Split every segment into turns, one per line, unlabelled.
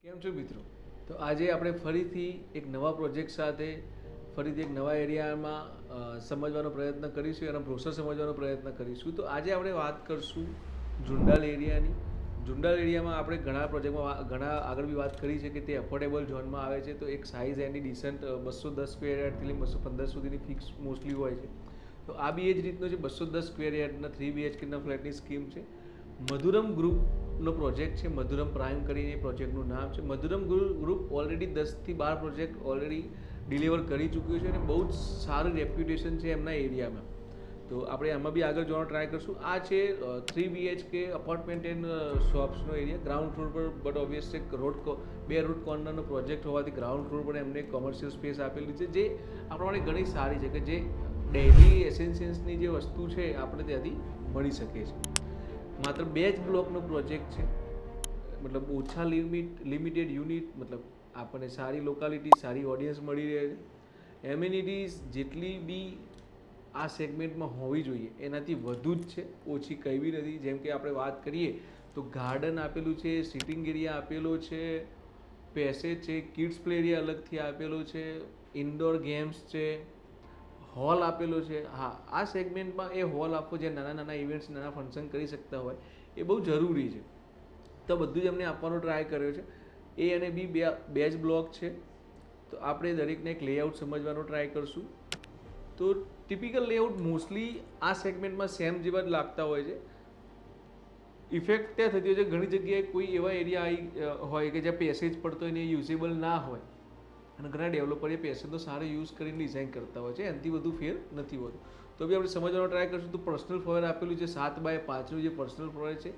કેમ છો મિત્રો? તો આજે આપણે ફરીથી એક નવા પ્રોજેક્ટ સાથે ફરીથી એક નવા એરિયામાં સમજવાનો પ્રયત્ન કરીશું અને પ્રોસેસ સમજવાનો પ્રયત્ન કરીશું. તો આજે આપણે વાત કરશું જુંડાલ એરિયાની. જુંડાલ એરિયામાં આપણે ઘણા પ્રોજેક્ટમાં ઘણા આગળ બી વાત કરી છે કે તે અફોર્ડેબલ ઝોનમાં આવે છે. તો એક સાઇઝ એની ડિસન્ટ 210 સ્ક્વેર યાર્ડથી લઈને 215 સુધીની ફિક્સ મોસ્ટલી હોય છે. તો આ બી એ જ રીતનો છે. 210 સ્ક્વેર યાર્ડના 3 BHKના ફ્લેટની સ્કીમ છે. મધુરમ ગ્રુપનો પ્રોજેક્ટ છે. મધુરમ પ્રાઇમ કરીને પ્રોજેક્ટનું નામ છે. મધુરમ ગ્રુપ ઓલરેડી 10થી 12 પ્રોજેક્ટ ઓલરેડી ડિલિવર કરી ચૂક્યું છે અને બહુ જ સારું રેપ્યુટેશન છે એમના એરિયામાં. તો આપણે આમાં બી આગળ જોવાનો ટ્રાય કરશું. આ છે 3 BHK અપાર્ટમેન્ટ એન્ડ શોપ્સનો એરિયા ગ્રાઉન્ડ ફ્લોર પર. બટ ઓબ્વિયસલી બે રૂટ કોર્નરનો પ્રોજેક્ટ હોવાથી ગ્રાઉન્ડ ફ્લોર પર એમને કોમર્શિયલ સ્પેસ આપેલી છે, જે આપણા માટે ઘણી સારી છે કે જે ડેઇલી એસેન્શિયલ્સની જે વસ્તુ છે આપણે ત્યાંથી મળી શકે છે. માત્ર 2 જ બ્લોકનો પ્રોજેક્ટ છે, મતલબ ઓછા લિમિટેડ યુનિટ, મતલબ આપણને સારી લોકાલિટી, સારી ઓડિયન્સ મળી રહે છે. એમ્યુનિટીઝ જેટલી બી આ સેગમેન્ટમાં હોવી જોઈએ એનાથી વધુ જ છે, ઓછી કંઈ બી નથી. જેમ કે આપણે વાત કરીએ તો ગાર્ડન આપેલું છે, સિટિંગ એરિયા આપેલો છે, પેસેજ છે, કિડ્સ પ્લે એરિયા અલગથી આપેલો છે, ઇન્ડોર ગેમ્સ છે, હોલ આપેલો છે. હા, આ સેગમેન્ટમાં એ હોલ આપવો, જે નાના નાના ઇવેન્ટ્સ, નાના ફંક્શન કરી શકતા હોય એ બહુ જરૂરી છે. તો બધું જ એમને આપવાનો ટ્રાય કર્યો છે. એ અને બી બે જ બ્લોક છે. તો આપણે દરેકને એક લેઆઉટ સમજવાનો ટ્રાય કરશું. તો ટિપિકલ લેઆઉટ મોસ્ટલી આ સેગમેન્ટમાં સેમ જેવા જ લાગતા હોય છે. ઇફેક્ટ ત્યાં થતી હોય છે ઘણી જગ્યાએ કોઈ એવા એરિયા હોય કે જ્યાં પેસેજ પડતો હોય ને એ યુઝેબલ ના હોય, અને ઘણા ડેવલપર એ પેસેજનો સારો યુઝ કરીને ડિઝાઇન કરતા હોય છે. એનાથી વધુ ફેર નથી હોતું. તો બી આપણે સમજવાનો ટ્રાય કરશું. તો પર્સનલ ફ્લોર આપેલું છે 7x5નું જે પર્સનલ ફ્લોર છે.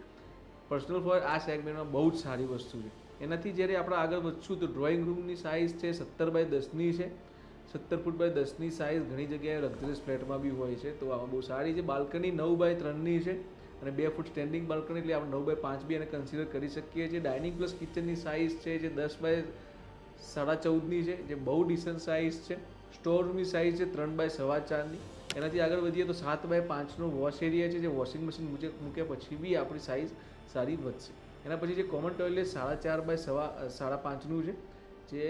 પર્સનલ ફ્લોર આ સેગમેન્ટમાં બહુ જ સારી વસ્તુ છે. એનાથી જ્યારે આપણે આગળ વધશું તો ડ્રોઈંગ રૂમની સાઇઝ છે 17x10ની છે. 17 ફૂટ બાય 10ની સાઇઝ ઘણી જગ્યાએ લક્ઝરીઝ ફ્લેટમાં બી હોય છે, તો આમાં બહુ સારી છે. બાલ્કની 9x3ની છે અને 2 ફૂટ સ્ટેન્ડિંગ બાલ્કની, એટલે આપણે 9x5 બી એને કન્સિડર કરી શકીએ છીએ. ડાઇનિંગ પ્લસ કિચનની સાઇઝ છે જે 10x14.5ની છે, જે બહુ ડિસન્ટ સાઇઝ છે. સ્ટોર રૂમની સાઇઝ છે 3x4.25ની. એનાથી આગળ વધીએ તો 7x5નો વોશ એરિયા છે, જે વોશિંગ મશીન મૂક્યા પછી બી આપણી સાઇઝ સારી વધશે. એના પછી જે કોમન ટોયલેટ 4.5નું છે, જે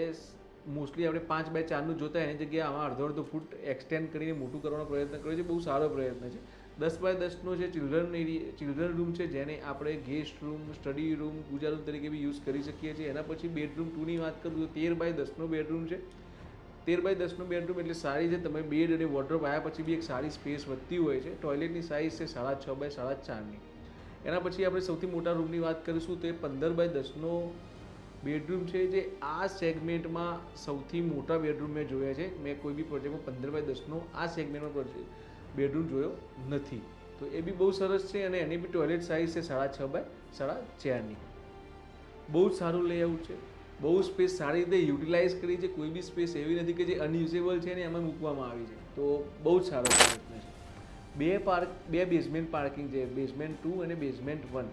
મોસ્ટલી આપણે 5x4નું જોતા એની જગ્યાએ આમાં અડધો ફૂટ એક્સટેન્ડ કરીને મોટું કરવાનો પ્રયત્ન કર્યો છે. બહુ સારો પ્રયત્ન છે. 10x10નો છે ચિલ્ડ્રન રૂમ છે, જેને આપણે ગેસ્ટ રૂમ, સ્ટડી રૂમ, પૂજા રૂમ તરીકે બી યુઝ કરી શકીએ છીએ. એના પછી બેડરૂમ 2ની વાત કરું તો 13x10નો બેડરૂમ છે. 13x10નો બેડરૂમ એટલે સારી છે. તમે બેડ અને વોર્ડરોબ આવ્યા પછી બી એક સારી સ્પેસ વધતી હોય છે. ટોયલેટની સાઇઝ છે 6.5x4.5ની. એના પછી આપણે સૌથી મોટા રૂમની વાત કરીશું તો એ 15x10નો બેડરૂમ છે, જે આ સેગમેન્ટમાં સૌથી મોટા બેડરૂમ મેં જોયા છે. મેં કોઈ બી પ્રોજેક્ટમાં 15x10નો આ સેગમેન્ટમાં બેડરૂમ જોયો નથી. તો એ બી બહુ સરસ છે. અને એની બી ટોયલેટ સાઇઝ છે 6.5x4.5ની. બહુ જ સારું લેઆઉટ છે. બહુ સ્પેસ સારી રીતે યુટિલાઇઝ કરી છે. કોઈ બી સ્પેસ એવી નથી કે જે અનયુઝેબલ છે ને એમાં મૂકવામાં આવી છે. તો બહુ જ સારો પ્રયત્ન છે. બે બેઝમેન્ટ પાર્કિંગ છે, બેઝમેન્ટ 2 અને બેઝમેન્ટ 1.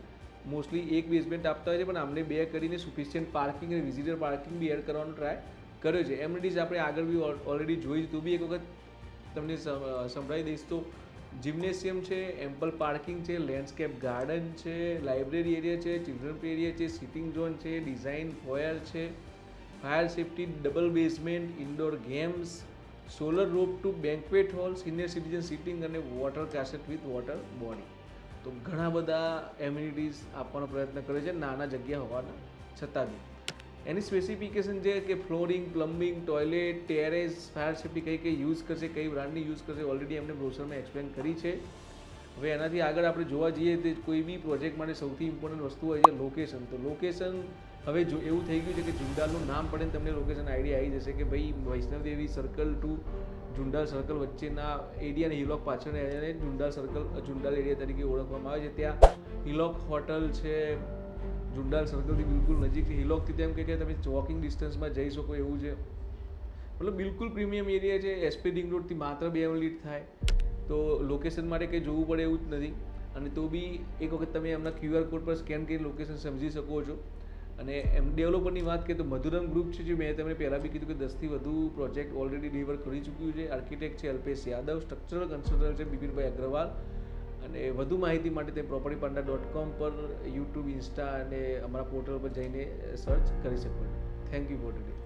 મોસ્ટલી એક બેઝમેન્ટ આપતા હોય છે, પણ આમને 2 કરીને સુફિશિયન્ટ પાર્કિંગ અને વિઝિટર પાર્કિંગ બી એડ કરવાનો ટ્રાય કર્યો છે. એમનિટીઝ આપણે આગળ બી ઓલરેડી જોઈ, તો બી એક વખત તમને સંભળાવી દઈશ. તો જિમ્નેશિયમ છે, એમ્પલ પાર્કિંગ છે, લેન્ડસ્કેપ ગાર્ડન છે, લાઇબ્રેરી એરિયા છે, ચિલ્ડ્રન પ્લે એરિયા છે, સિટિંગ ઝોન છે, ડિઝાઇન ફોયર છે, fire safety, double basement, indoor games, solar rope to banquet hall, senior citizen sitting અને water cascade with water body. તો ઘણા બધા એમ્યુનિટીઝ આપવાનો પ્રયત્ન કરે છે નાના જગ્યા હોવાના છતાં બી. એની સ્પેસિફિકેશન છે કે flooring, plumbing, toilet, terrace, fire safety કઈ યુઝ કરશે, કઈ બ્રાન્ડની યુઝ કરશે, ઓલરેડી એમને બ્રોશરમાં એક્સપ્લેન કરી છે. હવે એનાથી આગળ આપણે જોવા જઈએ તો કોઈ બી પ્રોજેક્ટ માટે સૌથી ઇમ્પોર્ટન્ટ વસ્તુ હોય છે લોકેશન. તો લોકેશન હવે જો એવું થઈ ગયું છે કે જુંડાલનું નામ પડે તમને લોકેશન આઈડિયા આવી જશે કે ભાઈ વૈષ્ણવદેવી સર્કલ ટુ જુંડાલ સર્કલ વચ્ચેના એરિયા અને હિલોક પાછળના એરિયાને જુંડાલ એરિયા તરીકે ઓળખવામાં આવે છે. ત્યાં હિલોક હોટલ છે, જુંડાલ સર્કલથી બિલકુલ નજીક છે. હિલોકથી તેમ કે તમે વોકિંગ ડિસ્ટન્સમાં જઈ શકો એવું છે. મતલબ બિલકુલ પ્રીમિયમ એરિયા છે. એસપી રિંગ રોડથી માત્ર 2 મિનિટ થાય. તો લોકેશન માટે કંઈ જોવું પડે એવું જ નથી. અને તો બી એક વખત તમે એમના QR કોડ પર સ્કેન કરી લોકેશન સમજી શકો છો. અને એમ ડેવલપરની વાત કરીએ તો મધુરમ ગ્રુપ છે, જે મેં તમને પહેલાં બી કીધું કે 10થી વધુ પ્રોજેક્ટ ઓલરેડી ડિલિવર કરી ચૂક્યું છે. આર્કિટેક્ટ છે અલ્પેશ યાદવ, સ્ટ્રક્ચરલ કન્સલ્ટન્ટ છે બિપિનભાઈ અગ્રવાલ, અને વધુ માહિતી માટે તે propertypanda.com પર યુટ્યુબ, ઇન્સ્ટા અને અમારા પોર્ટલ પર જઈને સર્ચ કરી શકો છો. Thank you for today.